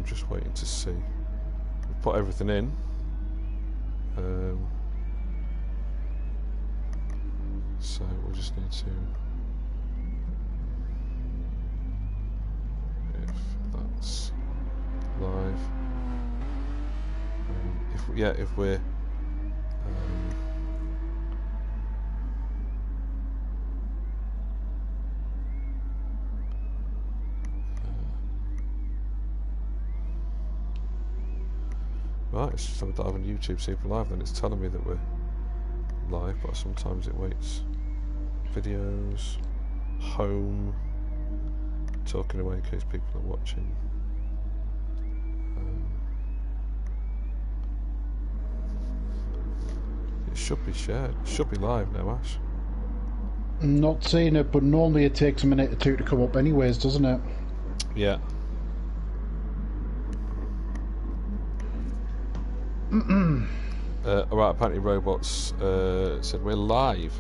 I'm just waiting to see. We've put everything in. So we just need to. If that's live. If we're. Right, so we're dive on YouTube, see if we're live, then it's telling me that we're live, but sometimes it waits. Videos, home, talking away in case people are watching. It should be shared, it should be live now, Ash. I'm not seeing it, but normally it takes a minute or two to come up anyways, doesn't it? Yeah. Alright, apparently robots said we're live.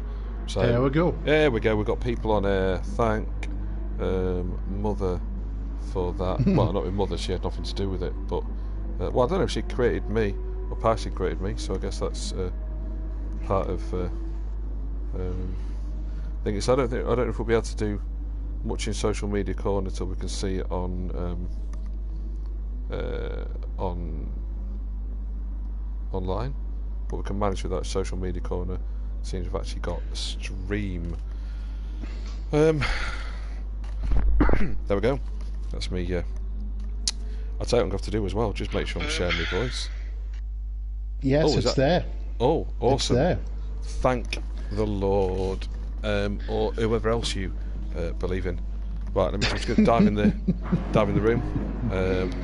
So there we go. There we go. We've got people on air. Thank Mother for that. Well, not with Mother. She had nothing to do with it. But well, I don't know if she created me or partially created me. So I guess that's part of thing. So I don't know if we'll be able to do much in social media corner until we can see it on online, but we can manage with that social media corner. Seems we've actually got a stream. There we go. That's me. I'd say what I'm going to have to do as well. Just make sure I'm sharing my voice. Yes, it's there. Oh, awesome! It's there. Thank the Lord, or whoever else you believe in. Right, let me just go dive in the room.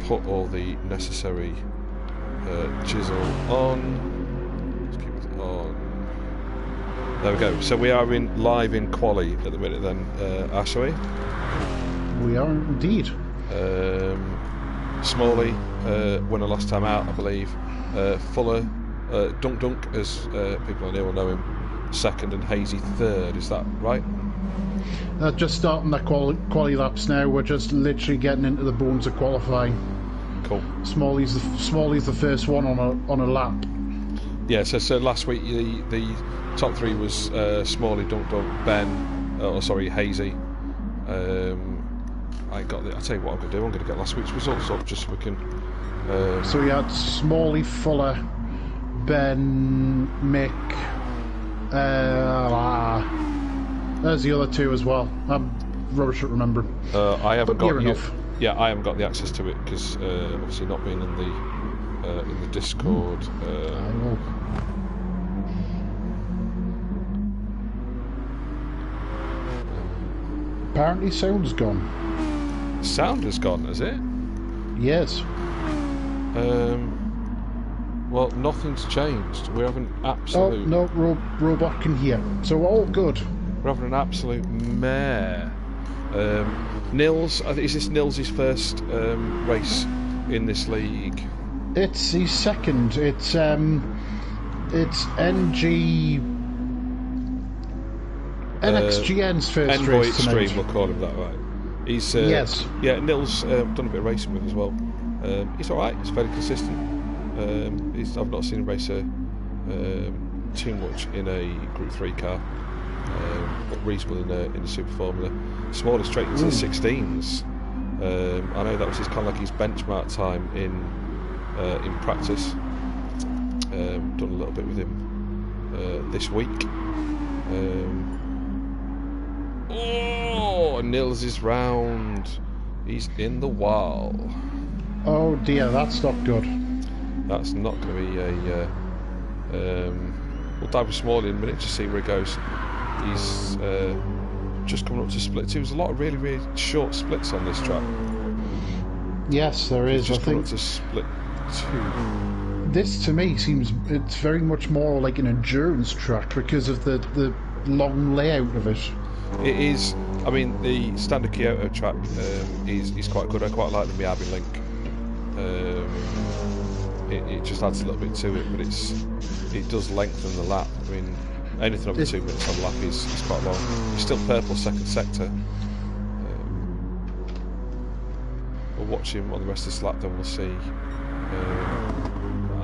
Put all the necessary. Chisel on. Let's keep it on. There we go. So we are live in Quali at the minute then, Ash, are we? We are indeed. Smalley, winner last time out, I believe. Fuller, Dunk, as people on here will know him, second, and Hazy third. Is that right? Just starting the quali laps now. We're just literally getting into the bones of qualifying. Cool. Smalley's the first one on a lap. Yeah. So last week the top three was Smalley, Dunk, Ben. Hazy. I got. I'll tell you what I'm going to do. I'm going to get last week's results up just so we can. So we had Smalley, Fuller, Ben, Mick. There's the other two as well. I'm rubbish at remembering. I haven't got enough. Yeah, I haven't got the access to it because obviously not being in the Discord. I will. Apparently, sound's gone. Sound has gone, has it? Yes. Well, nothing's changed. We're having absolute. Oh no, robot can hear, so all good. We're having an absolute mare. Nils, is this Nils' first race in this league? It's his second. It's NXGN's first Envoy race tonight. Extreme, we'll call him that, right? He's yes. Yeah, Nils done a bit of racing with as well. He's all right. He's very consistent. I've not seen him race too much in a Group 3 car. But reasonable in the Super Formula. Smalley straight into the 16s. I know that was kind of like his benchmark time in practice. Done a little bit with him this week. Nils is round. He's in the wall. Oh dear, that's not good. That's not going to be a. We'll dive with Smalley in a minute to see where he goes. He's just coming up to split 2. There's a lot of really, really short splits on this track. Yes, there is. Just I coming think up to split 2. This to me seems it's very much more like an endurance track because of the long layout of it. It is. I mean, the standard Kyoto track is quite good. I quite like the Miyabi link. It just adds a little bit to it, but it does lengthen the lap. I mean, anything over 2 minutes on the lap is quite long. It's still purple second sector. watch him on the rest of this lap, then we'll see.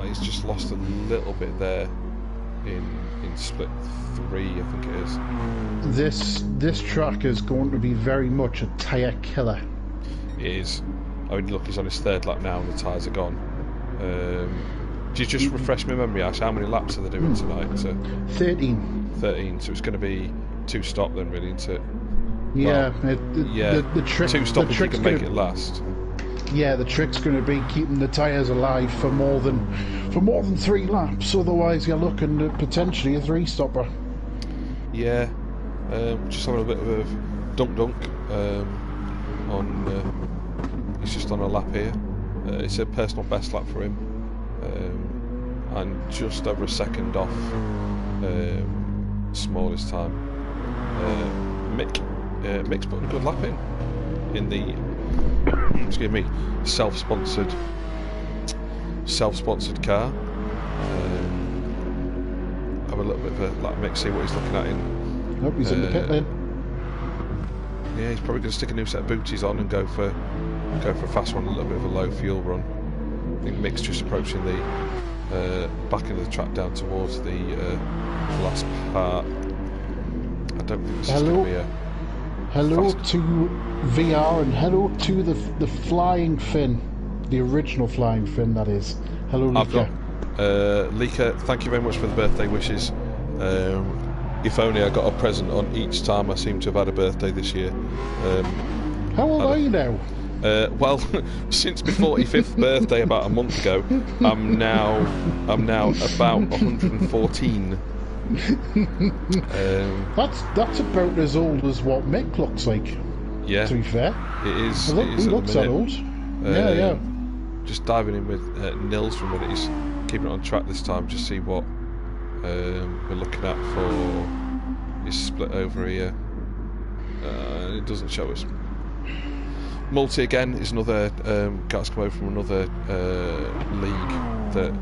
He's just lost a little bit there in split 3, I think it is. This track is going to be very much a tyre killer. It is. I mean, look, he's on his 3rd lap now and the tyres are gone. Do you just refresh my memory, Ash? How many laps are they doing tonight? 13. 13, so it's going to be 2 stop then, really, isn't it? Yeah, Well, the trick. 2 stop if you can make gonna, it last. Yeah, the trick's going to be keeping the tyres alive for more than 3 laps. Otherwise, you're looking at potentially a 3-stopper. Yeah, just having a bit of a dunk on. He's just on a lap here. It's a personal best lap for him, and just over a second off smallest time. Mick's putting a good lap in the excuse me, self-sponsored car. Have a little bit of a let Mick see what he's looking at in. Nope, he's in the pit lane. Yeah, he's probably going to stick a new set of booties on and go for a fast one, a little bit of a low fuel run. I think Mick's just approaching the back end of the track down towards the last part. I don't think this is going to be a hello fast. to VR and hello to the flying fin, the original flying fin, that is. Hello, Lika. Lika, thank you very much for the birthday wishes. If only I got a present on each time I seem to have had a birthday this year. How old are you now? Well, since my 45th birthday about a month ago, I'm now about 114. That's about as old as what Mick looks like. Yeah, to be fair, it is. He looks that old. Yeah. Just diving in with Nils for a minute. He's keeping it on track this time. Just see what we're looking at for his split over here. It doesn't show us. Multi again is another guy's come over from another league that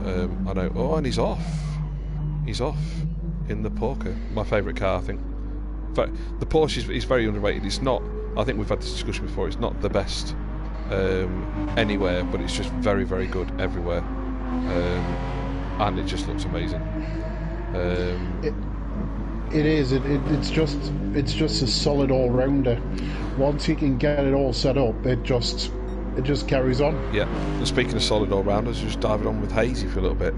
I know. Oh, and he's off. He's off in the Porker. My favourite car, I think. In fact, the Porsche is very underrated. It's not. I think we've had this discussion before. It's not the best anywhere, but it's just very, very good everywhere, and it just looks amazing. It is. It's just a solid all-rounder. Once he can get it all set up, it just carries on. Yeah. And speaking of solid all-rounders, just diving on with Hazy for a little bit.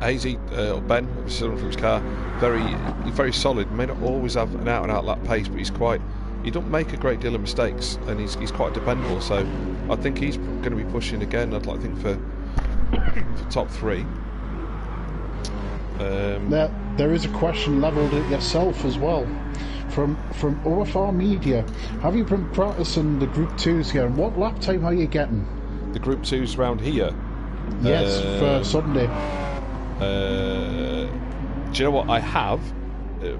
Hazy, Ben, still from his car, very solid. May not always have an out-and-out lap pace, but he don't make a great deal of mistakes, and he's quite dependable. So I think he's going to be pushing again. I'd like to think for top 3. There is a question levelled at yourself as well, from OFR Media. Have you been practicing the Group 2s here? And what lap time are you getting? The Group 2s round here. Yes, for Sunday. Do you know what I have?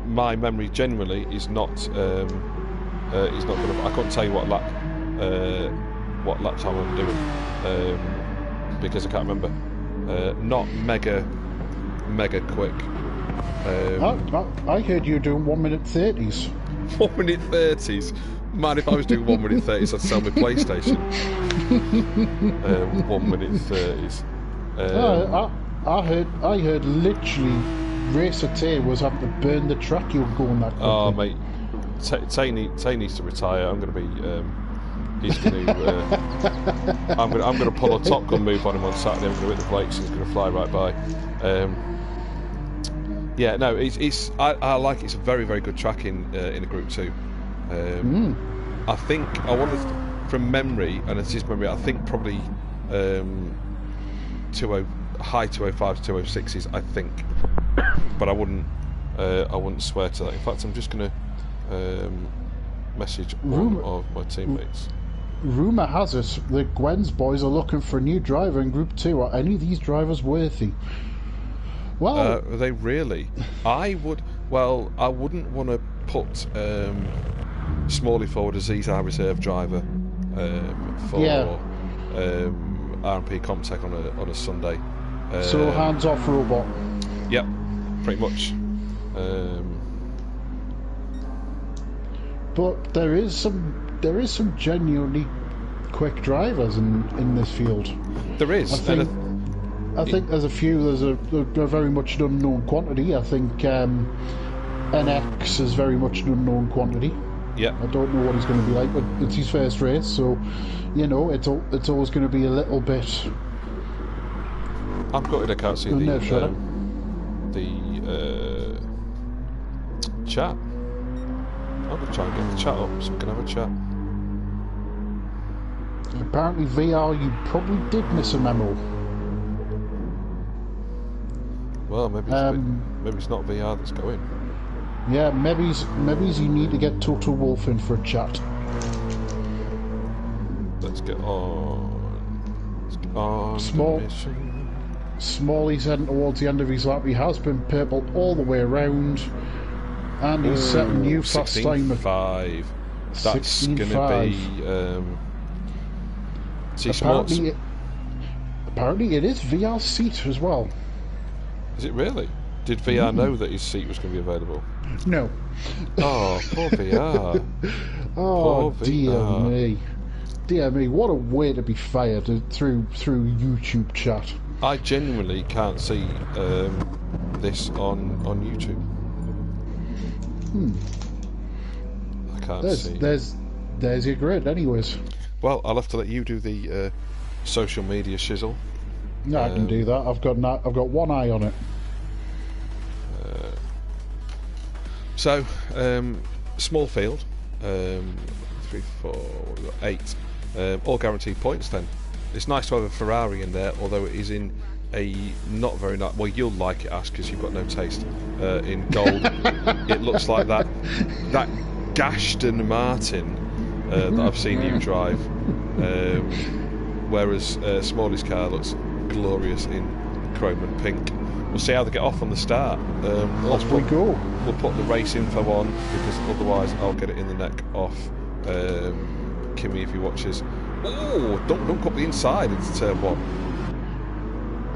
My memory generally is not good. I can't tell you what lap time I'm doing because I can't remember. Not mega quick. I heard you doing 1 minute 30s. 1 minute 30s. Man, if I was doing 1 minute 30s, I'd sell my PlayStation. 1 minute 30s. I heard literally Racer Tay was having to burn the track you were going that quickly. Oh mate, Tay needs to retire. I'm going to be. He's going to. I'm going to pull a Top Gun move on him on Saturday. I'm going to hit the brakes and he's going to fly right by. Yeah, no, it's. I like it. It's a very, very good track in a Group 2. I think I wanted from memory, and it's just memory. I think probably high 205s, 206s. I think, but I wouldn't swear to that. In fact, I'm just going to message one of my teammates. Rumour has it that Gwen's boys are looking for a new driver in Group 2. Are any of these drivers worthy? Well, are they really? I wouldn't want to put Smalley forward as he's our reserve driver for RP Comtech on a Sunday. So hands off robot. Yep, pretty much. but there is some genuinely quick drivers in this field. There is. I think there's a few. They're very much an unknown quantity. I think NX is very much an unknown quantity. Yeah. I don't know what he's going to be like, but it's his first race, so it's always going to be a little bit. I'm gutted I can't see the chat. I'm going to try and get the chat up so we can have a chat. Apparently, VR, you probably did miss a memo. Well, maybe it's not VR that's going. Yeah, maybe you need to get Total Wolf in for a chat. Let's get on. Smalley's heading towards the end of his lap. He has been purple all the way around, and he's setting new fast time at 16.5. That's going to be. Apparently, it is VR's seat as well. Is it really? Did VR know that his seat was going to be available? No. Oh, poor VR. Oh, poor dear VR. me. Dear me, what a way to be fired through YouTube chat. I genuinely can't see this on YouTube. I can't see. There's your grid, anyways. Well, I'll have to let you do the social media shizzle. No, I can do that. I've got one eye on it. So, small field, 3, 4, what have we got? 8, all guaranteed points. Then it's nice to have a Ferrari in there, although it is in a not very nice. Well, you'll like it, Ash, because you've got no taste. In gold, it looks like that Gaston Martin that I've seen you drive. Whereas Smalley's car looks glorious in chrome and pink. We'll see how they get off on the start. Off we go. We'll put the race info on, because otherwise I'll get it in the neck off Kimmy if he watches. Oh, dunk up the inside into turn 1.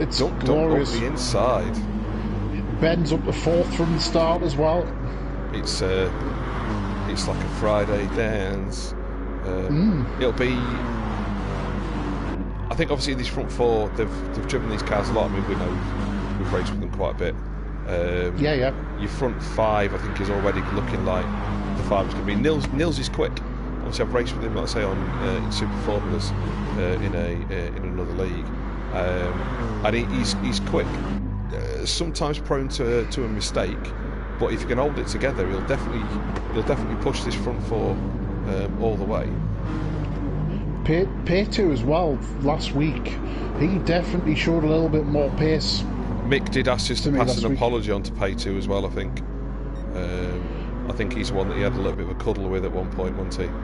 It's dunk glorious. Up the inside. Bends up the 4th from the start as well. It's like a Friday dance. It'll be. I think obviously these front 4, they've driven these cars a lot. I mean, we've raced with them quite a bit. Yeah. Your front 5, I think, is already looking like the 5 is going to be. Nils is quick. Obviously, I've raced with him, like I say, on in Super Formulas in another league, and he's quick. Sometimes prone to a mistake, but if you can hold it together, he'll definitely push this front 4 all the way. P2 as well last week. He definitely showed a little bit more pace. Mick did ask us to pass an apology on to P2 as well, I think. I think he's the one that he had a little bit of a cuddle with at one point, wasn't he?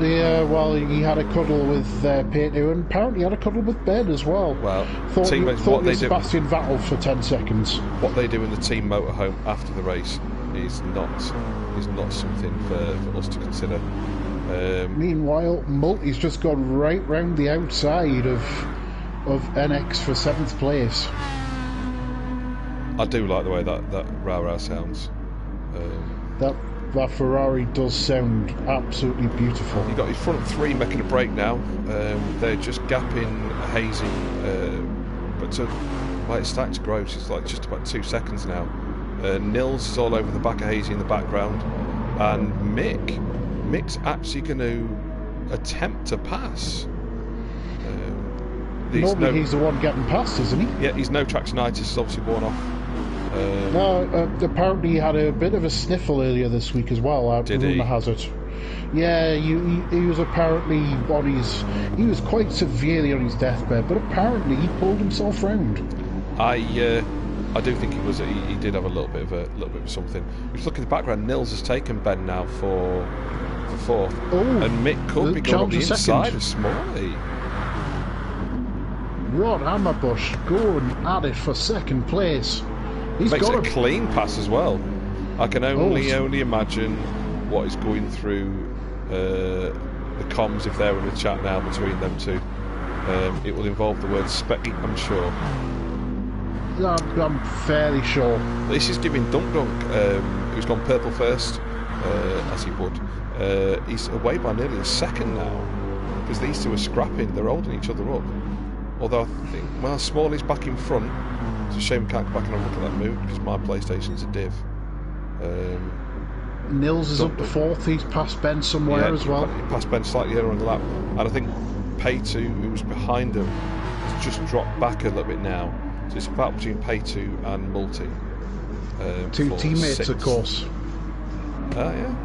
Yeah, well, he had a cuddle with P2, and apparently he had a cuddle with Ben as well. Well, teammates, what they Sebastian Vettel for 10 seconds. What they do in the team motorhome after the race is not something for us to consider. Meanwhile, Multi's just gone right round the outside of NX for 7th place. I do like the way that rah-rah sounds. That Ferrari does sound absolutely beautiful. You've got your front 3 making a break now. They're just gapping Hazy, but to like it starting to grow, it's like just about 2 seconds now. Nils is all over the back of Hazy in the background, and Mick's actually going to attempt to pass. Normally he's the one getting past, isn't he? Yeah, his no tractionitis is obviously worn off. No, apparently he had a bit of a sniffle earlier this week as well. Did he? Rumour has it. Yeah, he was apparently he was quite severely on his deathbed, but apparently he pulled himself round. I do think he did have a little bit of something. If you look in the background, Nils has taken Ben now for 4th, and Mick could be going on the inside of Smalley. Rod Hammerbush going at it for 2nd place. He's Makes got a clean pass as well. I can only imagine what is going through the comms if they're in a chat now between them two. It will involve the word specky, I'm sure. I'm fairly sure. This is giving Dunk, who's gone purple first, as he would. He's away by nearly a second now, because these two are scrapping. They're holding each other up. Although I think, well, Smalley's back in front. It's a shame we can't go back and have a look at that move, because my PlayStation's a div. Nils is up to 4th. He's passed Ben somewhere as well. He passed Ben slightly earlier on the lap. And I think Pay2, who was behind him, has just dropped back a little bit now. So it's a battle between Pay2 and Multi. 2 teammates, of course. Yeah.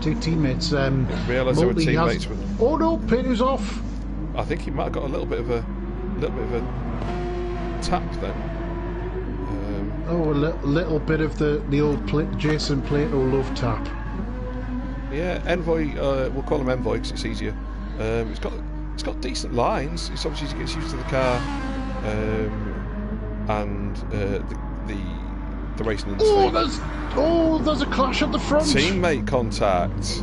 2 teammates. Realised they were teammates. Oh no, Pay2's off. I think he might have got a little bit of a tap then. A little bit of the old Jason Plato love tap. Yeah, Envoy. We'll call him Envoy because it's easier. It's got decent lines. It's obviously he gets used to the car, and the racing industry. There's a clash at the front. Teammate contact.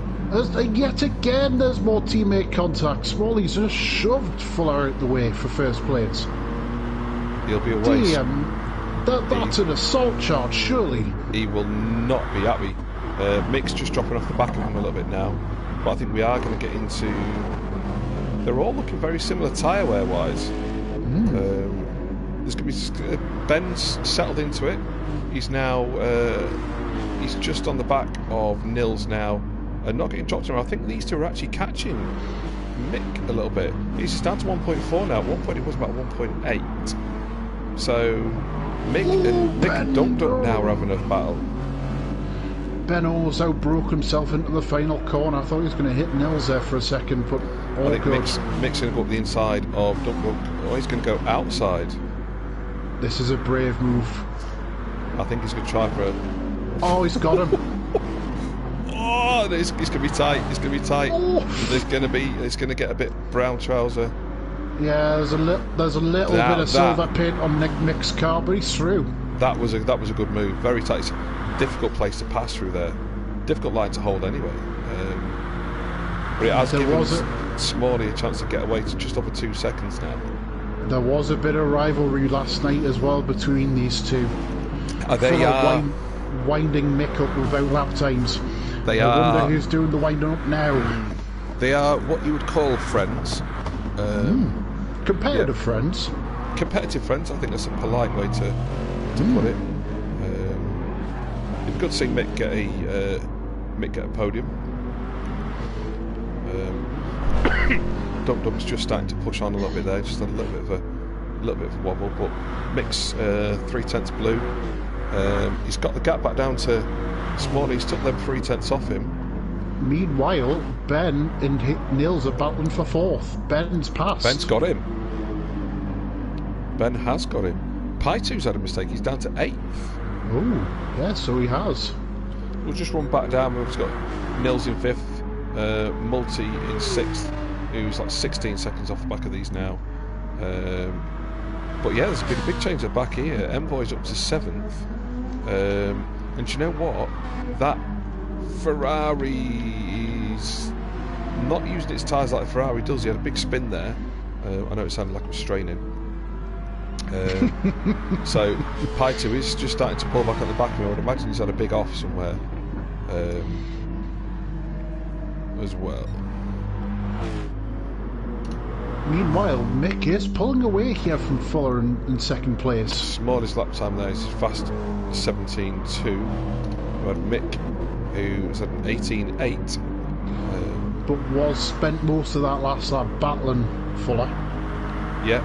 Yet again, there's more teammate contact. Smalley's just shoved Fuller out the way for first place. He'll be away. That's an assault charge, surely. He will not be happy. Mick's just dropping off the back of him a little bit now, but I think we are going to get into. They're all looking very similar tyre wear wise. There's going to be Ben's settled into it. He's now he's just on the back of Nils now, and not getting dropped around. I think these two are actually catching Mick a little bit. He's down to 1.4 now. At one point it was about 1.8. So Mick and Dunk Dunk now are having a battle. Ben almost outbroke himself into the final corner. I thought he was going to hit Nils there for a second, but I think Mick's going to go up the inside of Dunk Dunk, or he's going to go outside. This is a brave move. I think he's going to try for a... Oh, he's got him. Oh, it's going to be tight. It's going to be tight. Oh. It's going to get a bit brown trouser. Yeah, there's a little bit of silver paint on Mick's car, but he's through. That was a good move. Very tight. It's a difficult place to pass through there. Difficult line to hold anyway. But it has given Smalley a chance to get away to just over 2 seconds now. There was a bit of rivalry last night as well between these two. They are winding Mick up without lap times. I wonder who's doing the winding up now. They are what you would call friends. Competitive friends. Competitive friends. I think that's a polite way to put it. It's good to see Mick get a podium. Dunk Dunk's just starting to push on a little bit there, just a little bit of a wobble, but Mick's 3/10 blue. He's got the gap back down to Smalley. He's took them 3/10 off him. Meanwhile, Ben and Nils are battling for 4th. Ben's passed. Ben's got him. Ben has got him. Py2's had a mistake. He's down to 8th. Oh, yeah, so he has. We'll just run back down. We've got Nils in 5th, Multi in 6th, who's like 16 seconds off the back of these now. But yeah, there's been a big change at the back here. Envoy's up to 7th. And do you know what? That Ferrari's not using its tyres like Ferrari does. He had a big spin there. I know it sounded like it was straining. So Py2 is just starting to pull back at the back of me. I would imagine he's had a big off somewhere as well. Meanwhile, Mick is pulling away here from Fuller in second place. Smallest lap time there is fast 17.2. We had Mick, who was at 18.8. But was spent most of that last lap battling Fuller. Yeah.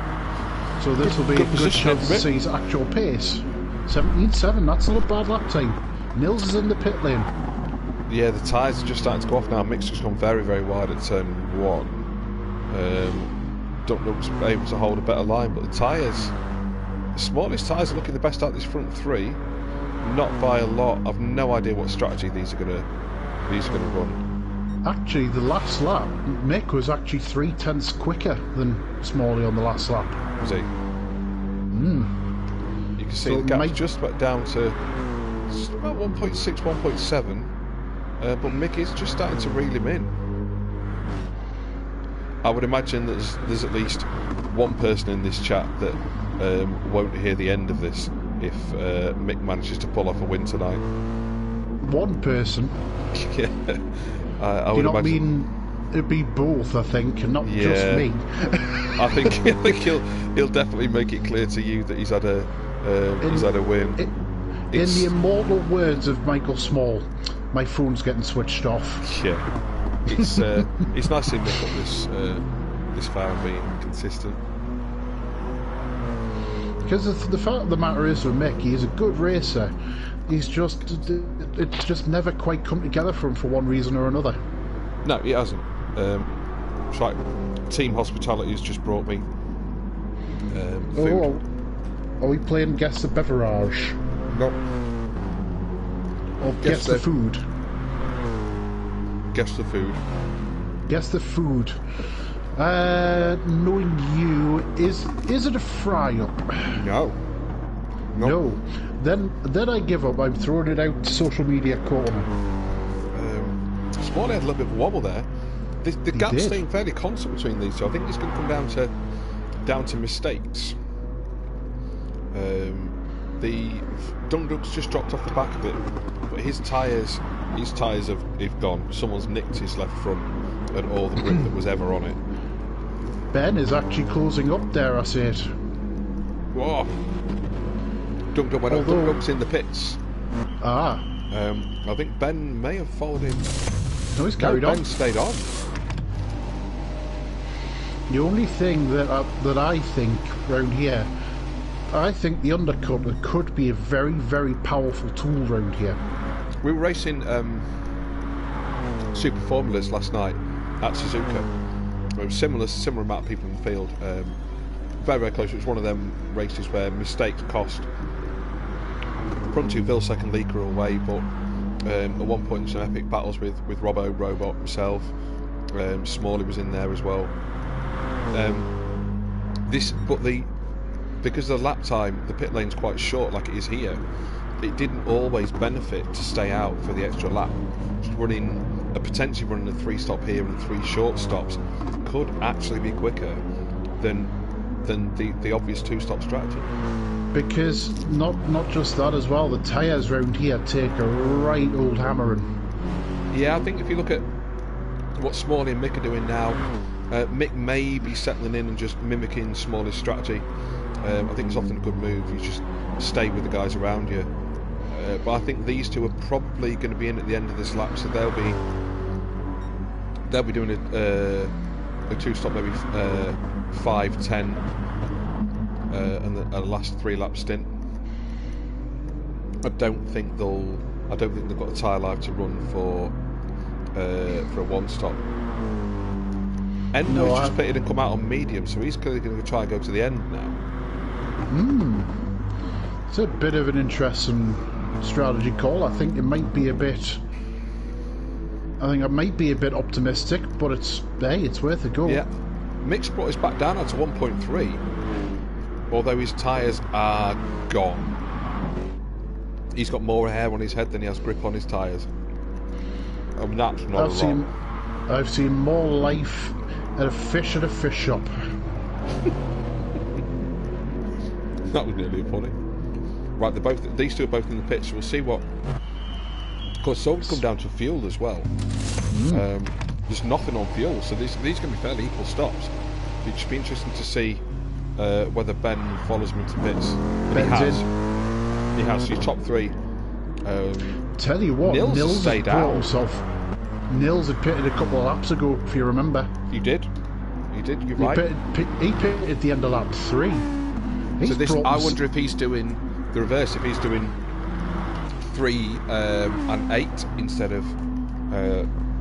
So this will be a good chance to see his actual pace. 17.7, that's not a bad lap time. Nils is in the pit lane. Yeah, the tyres are just starting to go off now. Mick's just gone very, very wide at turn 1. Dunk Dunk's able to hold a better line, but the tyres, the smallest tyres are looking the best out of this front 3, not by a lot. I've no idea what strategy these are going to run. Actually, the last lap, Mick was actually 3/10 quicker than Smalley on the last lap. Was he? You can see the gap's just about down to about 1.6, 1.7, but Mick is just starting to reel him in. I would imagine that there's at least one person in this chat that won't hear the end of this if Mick manages to pull off a win tonight. One person? Yeah. I Do would you not imagine. mean it'd be both? I think, and not just Yeah. me. I think he'll definitely make it clear to you that he's had a win. In the immortal words of Michael Small, my phone's getting switched off. Yeah, it's nice to Mick up this far and being consistent. Because the fact of the matter is with Mick, he's a good racer. It's just never quite come together for him for one reason or another. No, it hasn't. It's like team hospitality has just brought me food. Oh, are we playing Guess the Beverage? No. Or Guess the Food? Guess the food. Guess the food. Knowing you, is it a fry-up? No. No. Then I give up. I'm throwing it out to social media corner. Smalley had a little bit of a wobble there. The gap's staying fairly constant between these two. I think it's going to come down to mistakes. The Dundalk's just dropped off the back of it, but his tyres have gone. Someone's nicked his left front and all the grip that was ever on it. Ben is actually closing up there, I said. Whoa! Dundalk went up. Dundalk's in the pits. Ah. I think Ben may have followed him. No, he's carried on. Ben stayed on. The only thing that I think round here, I think the undercutter could be a very, very powerful tool round here. We were racing Super Formulas last night at Suzuka. There was similar amount of people in the field. Very, very close. It was one of them races where mistakes cost. Front two Vilsack and Leaker away, but at one point some epic battles with Robbo, Robot, myself. Smalley was in there as well. Because of the lap time, the pit lane's quite short, like it is here. It didn't always benefit to stay out for the extra lap. Just potentially running a 3-stop here and 3 short stops could actually be quicker than the obvious 2-stop strategy. Because not just that as well, the tyres round here take a right old hammering. Yeah, I think if you look at what Smalley and Mick are doing now, Mick may be settling in and just mimicking Smalley's strategy. I think it's often a good move. You just stay with the guys around you. But I think these two are probably going to be in at the end of this lap, so they'll be doing a 2-stop, maybe 5-10, and a last 3-lap stint. I don't think they've got a tyre life to run for a 1-stop. Endo's just pitted and come out on medium, so he's clearly going to try and go to the end now. It's a bit of an interesting strategy call. I think it might be a bit optimistic, but it's worth a go. Yeah. Mick's brought his back down now to 1.3, although his tyres are gone. He's got more hair on his head than he has grip on his tyres. And that's not I've seen more life at a fish shop. That was really funny. Right, these two are both in the pits, so we'll see what. Of course, it's all come down to fuel as well. There's nothing on fuel, so these are going to be fairly equal stops. It'd just be interesting to see whether Ben follows him into pits. He has. He's top 3. Tell you what, Nils stayed out. Nils had pitted a couple of laps ago, if you remember. You did. You're right. He pitted at the end of lap 3. I wonder if he's doing the reverse. If he's doing 3 and 8 instead of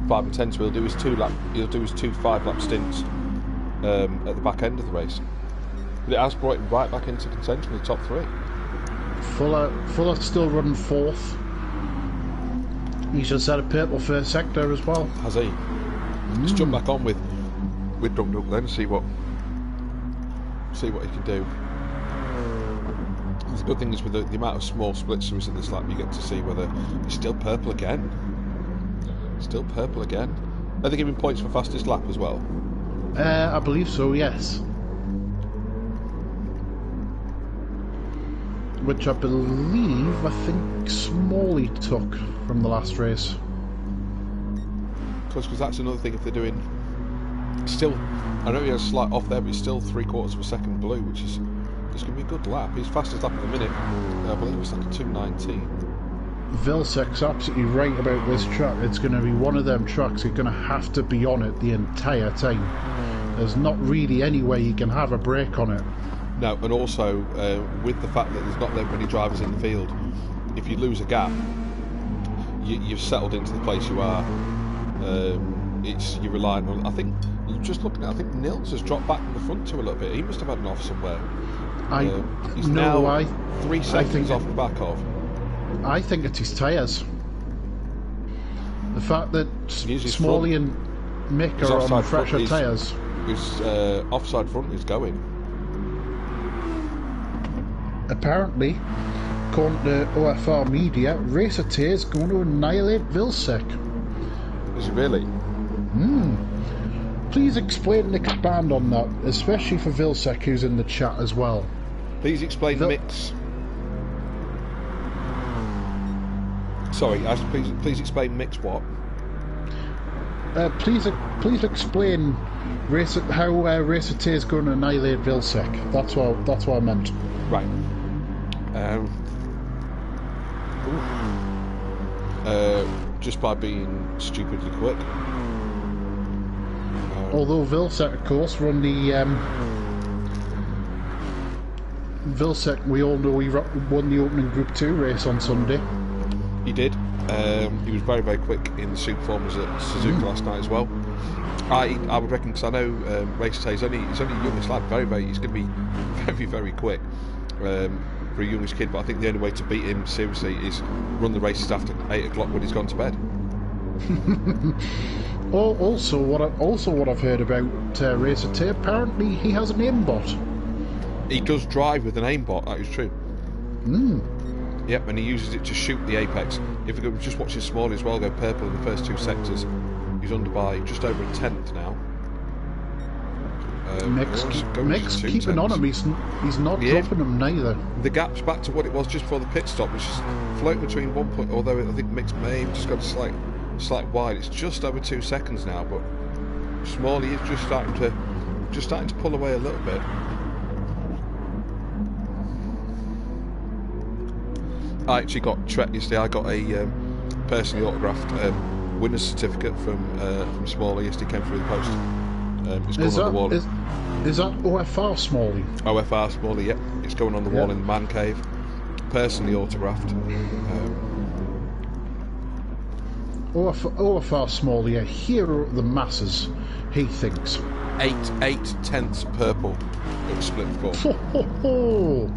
5 and 10, so he'll do his 2 5-lap stints at the back end of the race. But it has brought him right back into contention in the top 3. Fuller still running 4th. He's just had a purple first sector as well. Has he? Let's jump back on with Dundalk then, see what he can do. The good thing is with the amount of small splits there is in this lap, you get to see whether he's still purple again. Are they giving points for fastest lap as well? I believe so, yes. Which I think Smalley took from the last race. close, because that's another thing. If they're doing still, I know he has a slight off there, but he's still 3/4 of a second blue, which is it's going to be a good lap. His fastest lap at the minute, I believe it's like a 2:19. Vilsek's absolutely right about this track. It's going to be one of them tracks you're going to have to be on it the entire time. There's not really any way you can have a break on it. No, and also with the fact that there's not that many drivers in the field, if you lose a gap, you've settled into the place you are. You're relying on. I think just looking at, I think Nils has dropped back from the front two a little bit. He must have had an off somewhere. He's now 3 seconds off the back of. I think it's his tyres. The fact that Smalley and Mick are on fresher tyres. His offside front is going. Apparently, according to OFR Media, Racer Tay is going to annihilate Vilsek. Is it really? Please explain and expand on that, especially for Vilsek, who's in the chat as well. Please explain Mick's. Sorry, please explain Mick's what? Please explain how Racer Tay is going to annihilate Vilsek. That's what I meant. Right. Just by being stupidly quick. Although Vilsek, of course, run the Vilsek, we all know he won the opening Group 2 race on Sunday. He did. He was very, very quick in the Superformers at Suzuka last night as well. I would reckon, because I know Racer Tay, he's only a youngest lad, he's going to be very, very quick for a youngish kid. But I think the only way to beat him seriously is run the races after 8 o'clock when he's gone to bed. Also, what I've heard about Racer Tay, apparently he has an aimbot. He does drive with an aimbot. That is true. Yep, and he uses it to shoot the apex. If we just watch his Smalley as well go purple in the first 2 sectors, he's under by just over a tenth now. Mick's keeping on him. He's not dropping him neither. The gap's back to what it was just before the pit stop, which is floating between 1 point. Although I think Mick's may have just got a slight wide. It's just over 2 seconds now, but Smalley is just starting to pull away a little bit. I actually got yesterday. I got a personally autographed winner's certificate from Smalley yesterday. Came through the post. It's going on the wall. Is that OFR Smalley? OFR Smalley, yeah. It's going on the wall in the man cave. Personally autographed. OFR Smalley, a hero of the masses, he thinks. 8/10 purple. It was split 4.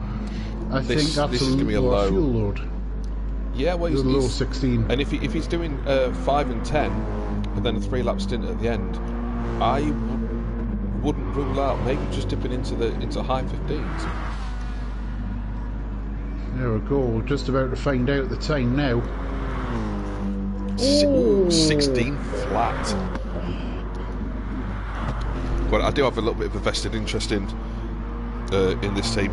I think that's this is going to be a low fuel load. Yeah, well, he's low 16. And if he's doing 5 and 10, and then a 3-lap stint at the end, I wouldn't rule out maybe just dipping into high 15s. There we go. We're just about to find out the time now. 16 flat. But I do have a little bit of a vested interest in this team.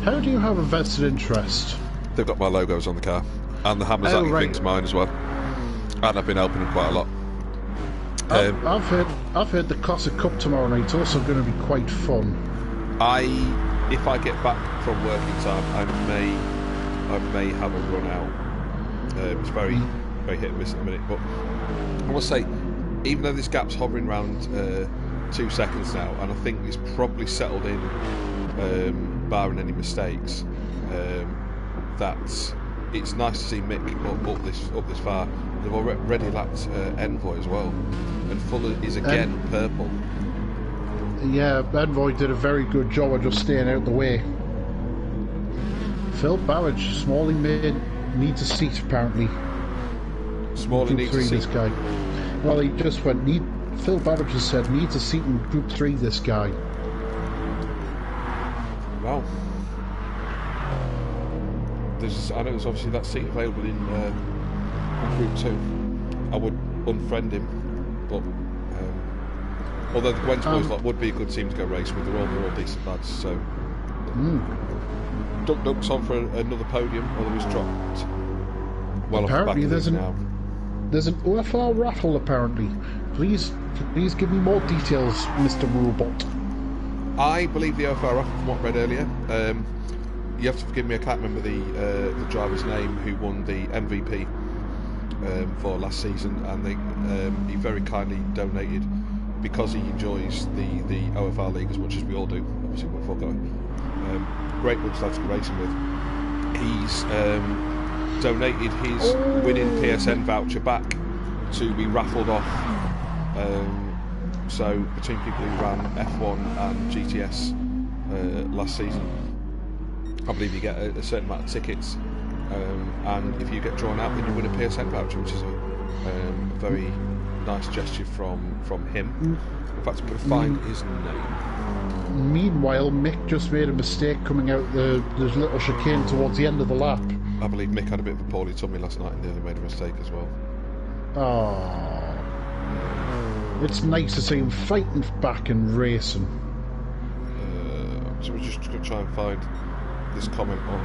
How do you have a vested interest? They've got my logos on the car, and the Hamazaki thing's mine as well. And I've been helping them quite a lot. I've heard the Classic Cup tomorrow night. It's also going to be quite fun. If I get back from working time, I may have a run out. It's very, very hit and miss at the minute. But I must say, even though this gap's hovering around 2 seconds now, and I think it's probably settled in, barring any mistakes, that it's nice to see Mick up this far. They've already lapped Envoy as well, and Fuller is again purple. Yeah, Envoy did a very good job of just staying out the way. Phil Bowage, Smalley needs a seat apparently. Smalley needs a seat. This guy. Well, he just went. Phil Bowage has said needs a seat in Group 3. This guy. Wow. I know there's obviously that seat available in Group 2. I would unfriend him, but although the Gwent's boys would be a good team to go race with, they're all decent lads. So Duck's on for another podium, although he's dropped well off the back of now. There's an OFR raffle apparently. Please give me more details, Mr. Robot. I believe the OFR raffle from what I read earlier. You have to forgive me, I can't remember the driver's name who won the MVP for last season, and he very kindly donated, because he enjoys the OFR league as much as we all do. Obviously, we're going. Great bunch of lads to be racing with. He's donated his winning PSN voucher back to be raffled off. So between people who ran F1 and GTS last season, I believe you get a certain amount of tickets, and if you get drawn out, then you win a PSN voucher, which is a very nice gesture from him. In fact, I'm going to find his name. Meanwhile, Mick just made a mistake coming out the little chicane towards the end of the lap. I believe Mick had a bit of a poorly tummy last night and nearly made a mistake as well. Oh, it's nice to see him fighting back and racing. So we're just going to try and find this comment on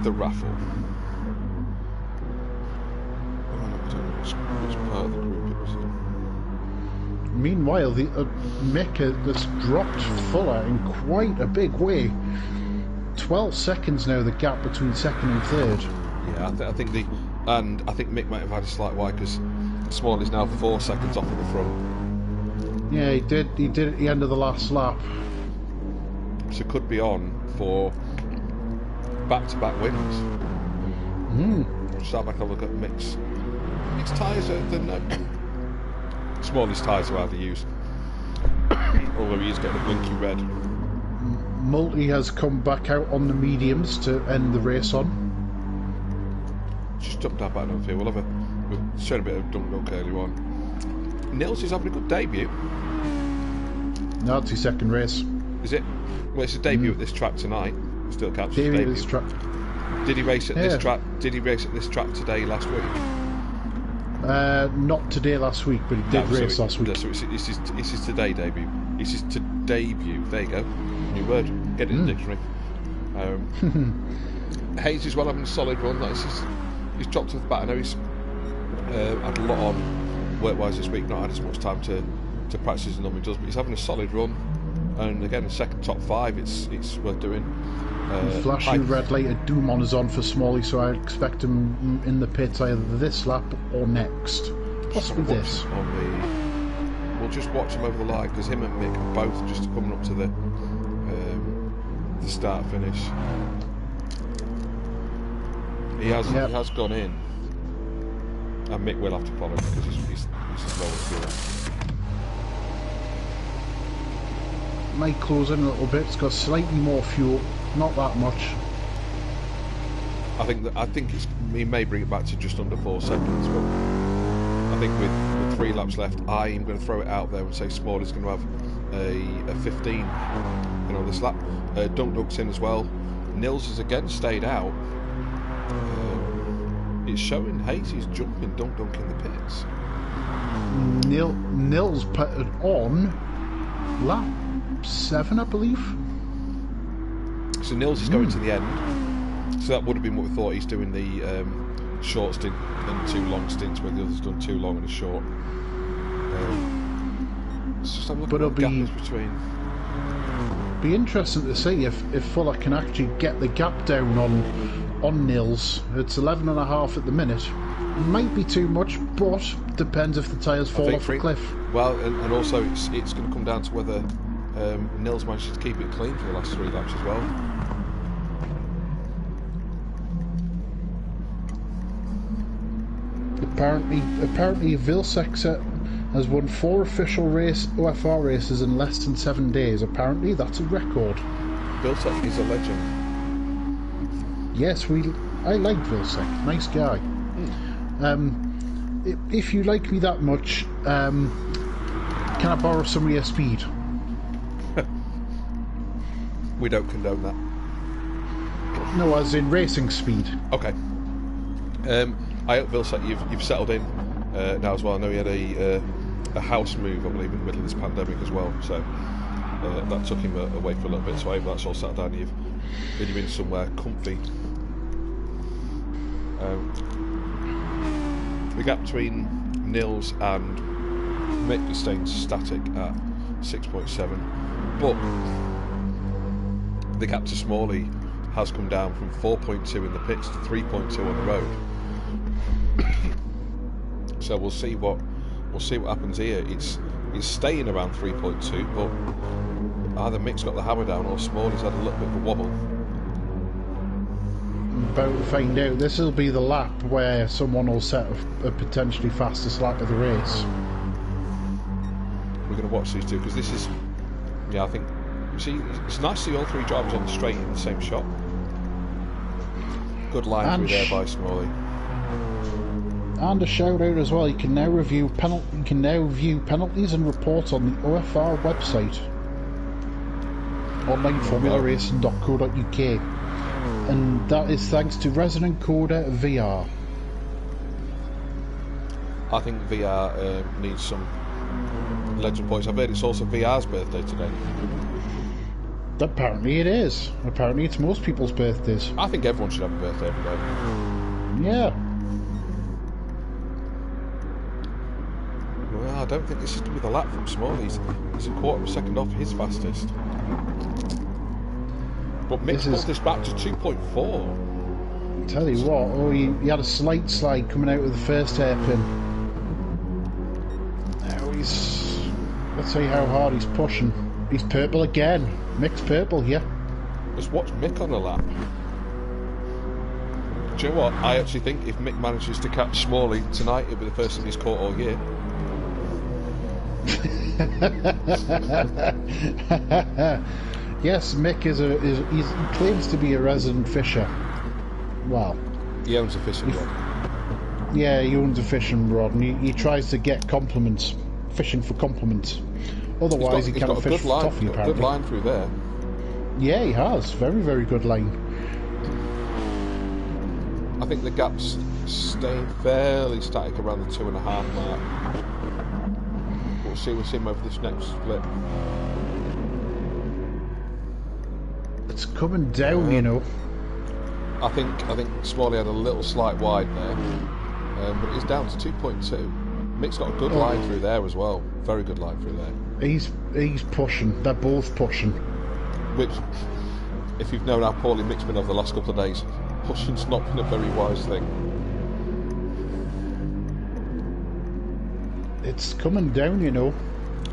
the raffle. I don't know which part of the group it was in. Meanwhile, the Mick has dropped Fuller in quite a big way. 12 seconds now, the gap between second and third. Yeah, I think Mick might have had a slight wide, because Small is now 4 seconds off at the front. Yeah, he did at the end of the last lap. So could be on for back-to-back wins. We'll start back and have a look at Mick's tyres. Smallest tyres are hardly used. Although he is getting a blinky red. Multi has come back out on the mediums to end the race on. Just jumped up out of here. We've shown a bit of dunk earlier on. Nils is having a good debut. No, it's his second race. Is it? Well, it's a debut at this track tonight. It still counts as a Debut debut. at this track. Did he race at this track? Did he race at this track today last week? Not today last week, but he did race last week. So it's his today debut. It's his to debut. There you go. New word. Get it in the dictionary. Hayes is well having a solid run. He's dropped off the bat. I know he's had a lot on work-wise this week. Not had as much time to practice as he normally does, but he's having a solid run. And again, a second top five. It's worth doing. Flashing red light at Dumont is on for Smalley, so I expect him in the pits either this lap or next. Possibly this. We'll just watch him over the line, because him and Mick are both just coming up to the start finish. He has gone in, and Mick will have to follow him because he's the slowest fuel. Might close in a little bit. It's got slightly more fuel, not that much. I think he may bring it back to just under 4 seconds, but I think with 3 laps left, I am going to throw it out there and say Small is going to have a 15 on this lap. Dunk's in as well. Nils has again stayed out. It's showing Hayes jumping Dunk in the pits. Nils put it on lap 7, I believe. So Nils is going to the end. So that would have been what we thought. He's doing the short stint and 2 long stints, where the other's done 2 long and a short. But it'll be interesting to see if Fuller can actually get the gap down on Nils. It's 11.5 at the minute. Might be too much, but depends if the tyres fall off the cliff. Well, and also it's going to come down to whether Nils manages to keep it clean for the last 3 laps as well. Apparently Vilsex has won 4 official OFR races in less than 7 days. Apparently that's a record. Vilsex is a legend. Yes, I like Vilsex. Nice guy. If you like me that much, can I borrow some of your speed? We don't condone that. No, as in racing speed. Okay. I hope Vilsex you've settled in now as well. I know he had a house move, I believe, in the middle of this pandemic as well, so that took him away for a little bit, so I hope that's all settled down. You've been somewhere comfy. The gap between Nils and Mick is staying static at 6.7, but the gap to Smalley has come down from 4.2 in the pits to 3.2 on the road. So we'll see what happens here. It's staying around 3.2, but either Mick's got the hammer down or Smalley's had a little bit of a wobble. About to find out. This will be the lap where someone will set a potentially fastest lap of the race. We're going to watch these two because this is, I think, see, it's nice to see all three drivers on the straight in the same shot. Good line through there by Smalley. And a shout out as well. You can now view penalties and reports on the OFR website, onlineformularacing.co.uk. And that is thanks to Resident Coder VR. I think VR needs some legend points. I've heard it's also VR's birthday today. Apparently it is. Apparently it's most people's birthdays. I think everyone should have a birthday every day. Yeah. Well, I don't think this is with a lap from Smalley. He's a quarter of a second off his fastest. But Mick pulled this back to 2.4. Tell you what, he had a slight slide coming out of the first hairpin. Now let's see how hard he's pushing. He's purple again. Mick's purple here. Just watch Mick on the lap. Do you know what? I actually think if Mick manages to catch Smalley tonight, it'll be the first time he's caught all year. Yes, Mick he claims to be a resident fisher. Well, he owns a fishing rod. Yeah, he owns a fishing rod, and he tries to get compliments, fishing for compliments. Otherwise, he can't fish for toffee. He's got a good line through there. Yeah, he has. Very, very good line. I think the gap's staying fairly static around the 2.5 mark. We'll see him over this next split. It's coming down, you know. I think Smalley had a little slight wide there, but it's down to 2.2. Mick's got a good line through there as well. Very good line through there. He's pushing. They're both pushing. Which, if you've known how poorly Mick's been over the last couple of days, pushing's not been a very wise thing. It's coming down, you know.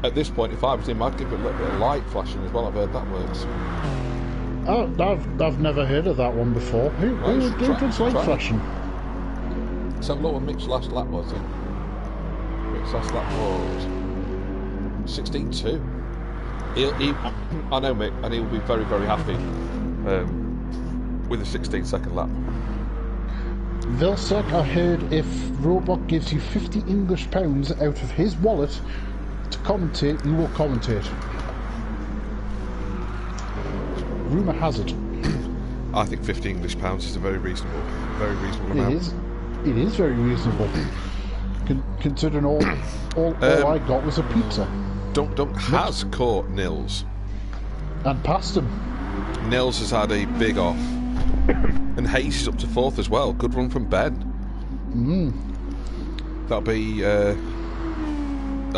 At this point, if I was him, I'd give it a little bit of light flashing as well. I've heard that works. Oh, I've never heard of that one before. Who does light flashing? Let's have a look what Mick's last lap was. Mick's last lap was 16.2. I know Mick, and he'll be very, very happy with a 16-second lap. Vilsek, I heard if Robot gives you £50 English out of his wallet to commentate, you will commentate. Rumour has it. I think £50 English is a very reasonable amount. It is very reasonable, considering all I got was a pizza. Dunk has caught Nils. And passed him. Nils has had a big off. And Hayes is up to 4th as well. Good run from Ben. That'll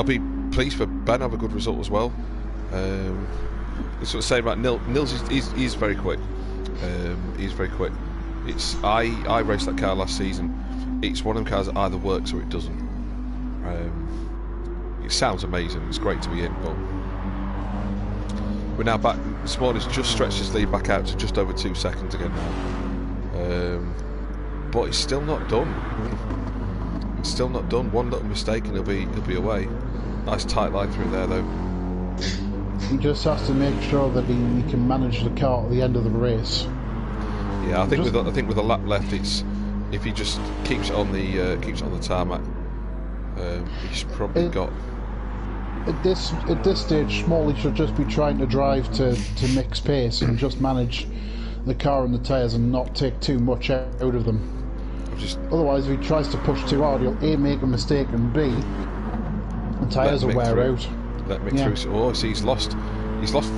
be pleased for Ben. Have a good result as well. Sort of saying about Nils he's very quick. He's very quick. I raced that car last season. It's one of them cars that either works or it doesn't. It sounds amazing. It's great to be in, but we're now back. Smalley's just stretched his lead back out to just over 2 seconds again now. But it's still not done. It's still not done. One little mistake and he'll be away. Nice tight line through there though. He just has to make sure that he can manage the car at the end of the race. Yeah, I think with a lap left, it's if he just keeps it on the tarmac, he's probably got. At this stage, Smalley should just be trying to drive to mix pace and just manage the car and the tyres and not take too much out of them. Otherwise, if he tries to push too hard, he'll A, make a mistake, and B, the tyres will wear out. Let Mick through. Oh, see, he's lost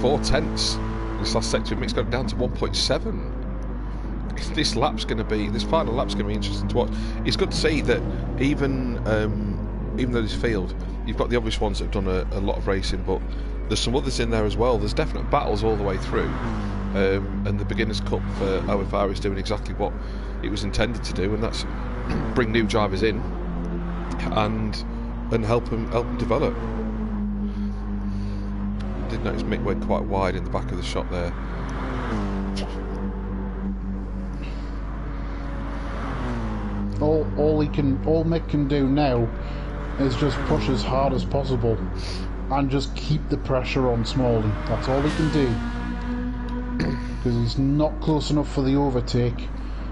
4 tenths in this last section. Mick's got down to 1.7. this final lap's going to be interesting to watch. It's good to see that even though this field, you've got the obvious ones that have done a lot of racing, but there's some others in there as well. There's definite battles all the way through, and the Beginners Cup for OFR is doing exactly what it was intended to do, and that's bring new drivers in and help them develop. I did notice Mick went quite wide in the back of the shot there. All Mick can do now is just push as hard as possible and just keep the pressure on Smalley. That's all he can do, because he's not close enough for the overtake.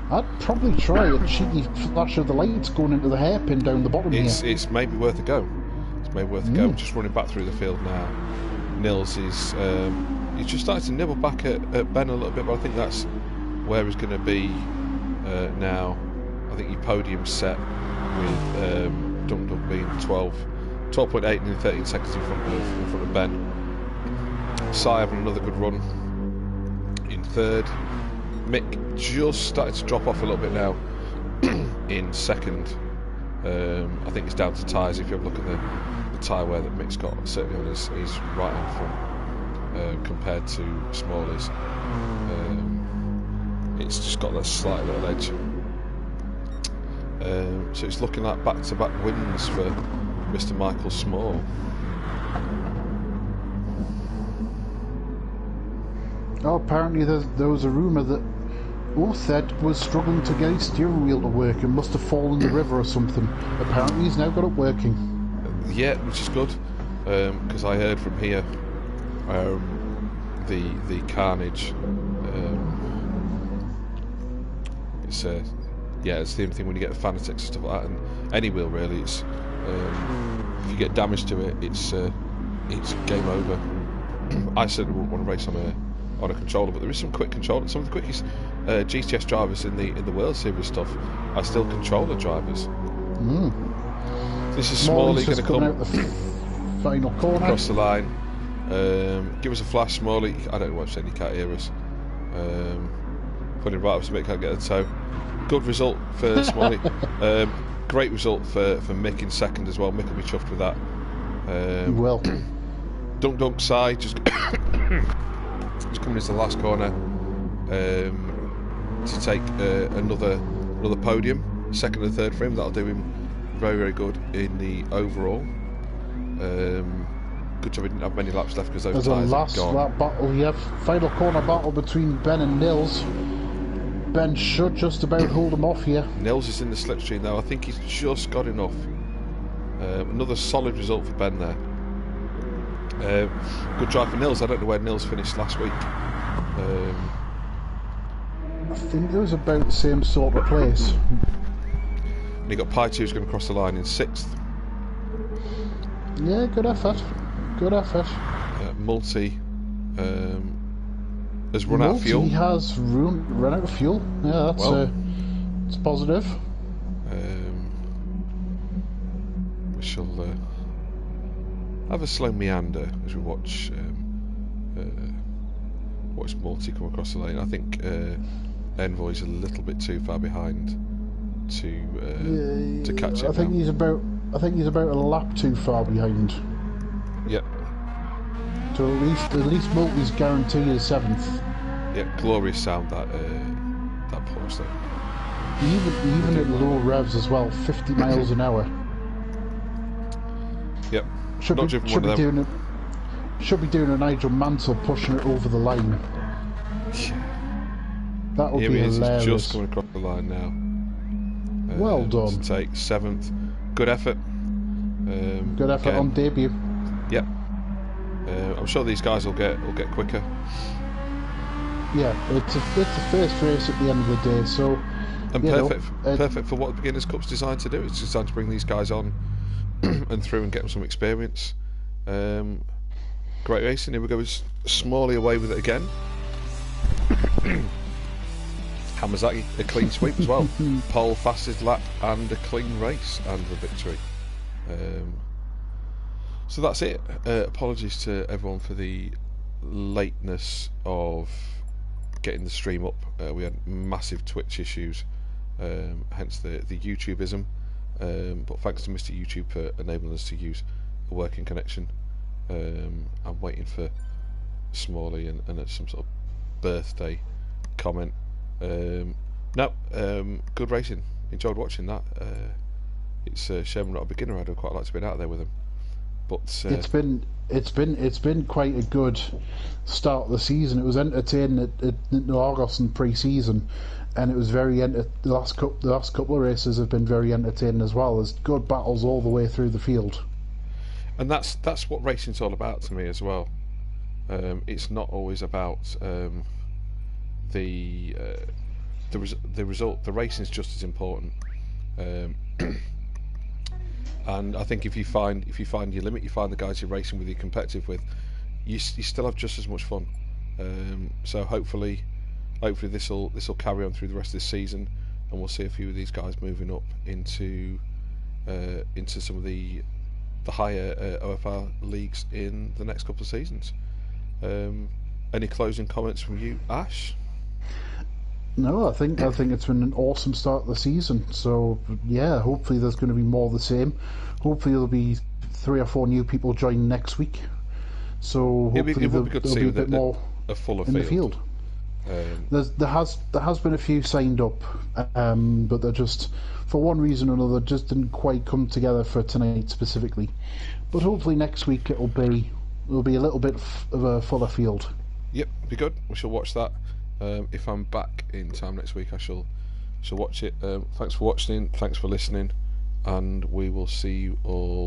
I'd probably try a cheeky flash of the lights going into the hairpin down the bottom here. It's maybe worth a go. It's maybe worth a go. Just running back through the field now. Nils is he's just starting to nibble back at Ben a little bit, but I think that's where he's going to be now. I think your podium's set with Dunk Dunk being 12.8 and 13 seconds in front of Ben. Sai having another good run in third. Mick just started to drop off a little bit now in second. I think it's down to tyres. If you have a look at the tyre wear that Mick's got, certainly on his right hand front compared to Smalley's, it's just got that slight little edge. So it's looking like back-to-back wins for Mr. Michael Small. Oh, apparently there was a rumour that Othed was struggling to get his steering wheel to work and must have fallen in the river or something. Apparently he's now got it working. Yeah, which is good, because I heard from here the carnage. It's the only thing when you get fanatics and stuff like that, and any wheel really. It's if you get damage to it, it's game over. I certainly wouldn't want to race on a controller, but there is some quick control. Some of the quickest GTS drivers in the World Series stuff are still controller drivers. This is Smalley going to come out the final corner across the line. Give us a flash, Smalley. I don't know what you can't hear us. Putting right up so Mick can't get a tow. Good result for Smalley. Great result for Mick in second as well. Mick will be chuffed with that. Well, Dunk Dunk side just coming into the last corner to take another podium, second and third for him. That'll do him very, very good in the overall. Good job he didn't have many laps left because those tyres are gone. Lap battle, you have final corner battle between Ben and Nils. Ben should just about hold him off here. Nils is in the slipstream now. I think he's just got enough. Another solid result for Ben there. Good drive for Nils. I don't know where Nils finished last week. I think it was about the same sort of place. And you got Paitu who's going to cross the line in sixth. Yeah, good effort. Good effort. Multi has run out of fuel. He has run out of fuel. Yeah, that's it's positive. We shall have a slow meander as we watch Multi come across the lane. I think Envoy's a little bit too far behind to catch it. I think he's about a lap too far behind. Yep. So at least Multi's guaranteed a seventh. Yeah, glorious sound that pulse there. Even at low revs as well, 50 miles an hour. Yep. Should be doing a Nigel Mansell pushing it over the line. That would be hilarious. He's just coming across the line now. Well done. To take seventh. Good effort. Good effort on debut. Yep. I'm sure these guys will get quicker. Yeah, it's a first race at the end of the day, so. And perfect for what the Beginners Cup's designed to do. It's designed to bring these guys on and through and get them some experience. Great racing. Here we go. Smalley away with it again. Hamazaki, a clean sweep as well. Pole, fastest lap, and a clean race, and a victory. So that's it. Apologies to everyone for the lateness of getting the stream up. We had massive Twitch issues, hence the YouTubeism. But thanks to Mr. YouTube for enabling us to use a working connection. I'm waiting for Smalley and some sort of birthday comment. No, good racing. Enjoyed watching that. It's a shame I'm not a beginner. I'd quite like to have been out there with him. But it's been quite a good start of the season. It was entertaining at Argos in pre-season, and it was the last couple of races have been very entertaining as well. There's good battles all the way through the field, and that's what racing's all about to me as well. It's not always about the result. The racing's just as important. And I think if you find your limit, you find the guys you're racing with, you're competitive with, you still have just as much fun. So hopefully this will carry on through the rest of this season, and we'll see a few of these guys moving up into some of the higher OFR leagues in the next couple of seasons. Any closing comments from you, Ash? No, I think it's been an awesome start of the season. So yeah, hopefully there's going to be more of the same. Hopefully there'll be 3 or 4 new people join next week. So hopefully it would be good to see a bit more a fuller in the field. There has been a few signed up, but they're just, for one reason or another, just didn't quite come together for tonight specifically. But hopefully next week it'll be a little bit of a fuller field. Yep, be good. We shall watch that. If I'm back in time next week, I shall watch it. Thanks for watching. Thanks for listening, and we will see you all